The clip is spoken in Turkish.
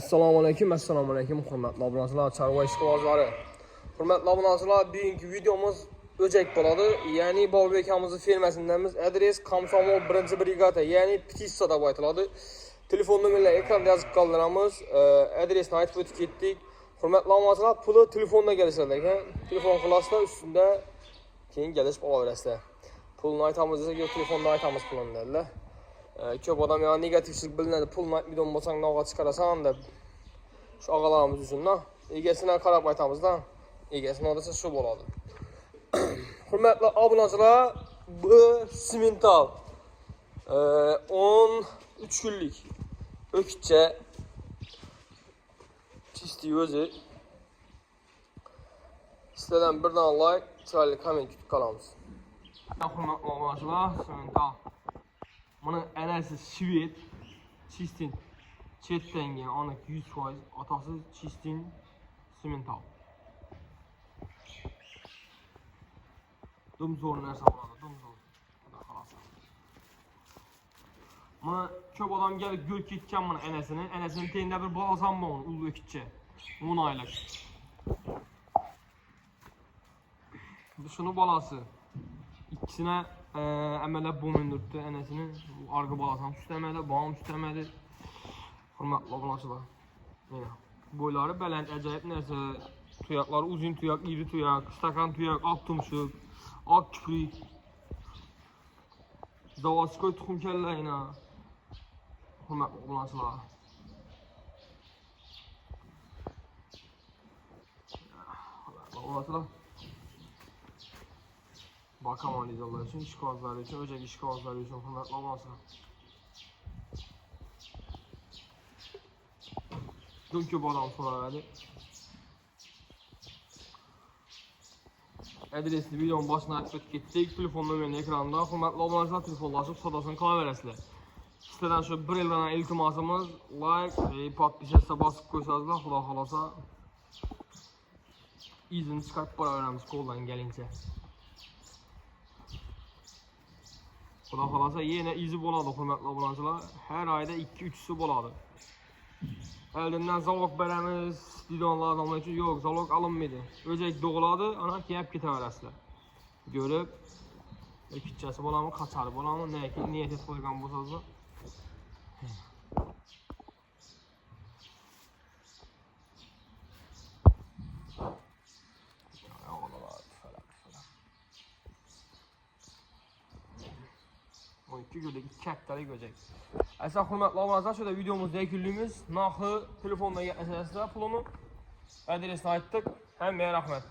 Assalomu alaykum, hurmatli obunachilar, chorva ishqibozlari. Hurmatli obunachilar, bugungi videomuz o'jak bo'ladi. Ya'ni Bobek akamizning fermasindamiz. Adres Komsomol 1-brigada, ya'ni Ptissa deb aytiladi. Telefon nomerlarini ekranda yozib qoldiramiz. Adresni aytib o'tib ketdik. Hurmatli obunachilar, puli telefonda kelishadi ekan. Telefon qilasizlar, ustida keyin kelishib olaverasizlar. Pulni aytamiz desak, telefonda aytamiz pulni dedilar. Ko'p odam ya negativchilik bilinadi, pulni aytmaydigan bo'lsang navbat chiqarasan deb. Shu og'alarimiz uchun, egasini qarab aytamizda. Egasini desa shu bo'ladi. Hurmatli obunachilar, bu simental 13 kunlik o'kitcha chistiy o'zi. Sizlardan birdan like, chiroyli komment kutib qolamiz. Hurmatli obunachilar, simental. Bunun enesi Şved, çistin, çetten gelen, onun 100%, atası çistin, simental. Dumzor neresi var, dumzor. Buna çok adam gelip gör ketken bunun enesinin teyinde bir balasam mı onu, ulu ökütçe, 10 aylık. Şunu balası, ikisine əməllər bomundurdu enesini, arqa balasam üstəmədi, bağım üstəmədi. Hurmatlı obunachilar. Boyları belənd, əcayib nəsə, tuyaqları uzun tuyaq, iri tuyaq, stakan tuyaq, alt tumşuq, alt kiprik, Zavaskoy tuxum kəllərlə. Hurmatlı obunachilar. Hurmatlı obunachilar. Bakam analizallar için, işgazları için, öcek işgazları için hurmatli obunachilar. Dün köp adam soraverdi. Adresli videonun başına aytib ketdik. Telefon nomerini ekranda. Hurmatli obunachilar, telefonlaşıp sodasını qalaverasizlar. Sizlardan şu bir eldan iltimasımız like, podpisatsa basıp qo'ysangizlar, xudo xolasa izini chiqarib boraveramiz qo'ldan kelincha. Xudo xolasa yine izi bo'ladi, hurmatli obunachilar. Her ayda 2-3'sü bo'ladi. Eldimden zalog beremiz, didonlar adamlar için yok, zalog alınmaydı. Öcek doğuladı, ana kiyap ketaverasizlar. Görüp, ökütçesi bo'ladimi, qaçarı bo'ladimi, niyet etib qo'ygan bo'lsangiz. Gördük, 2 hektara görecek. Esas hurmatli obunachilar, şöyle videomuzda yakınlığımız, naxı telefonla yetmesine pulunu adresini ayttık. Hem rahmet.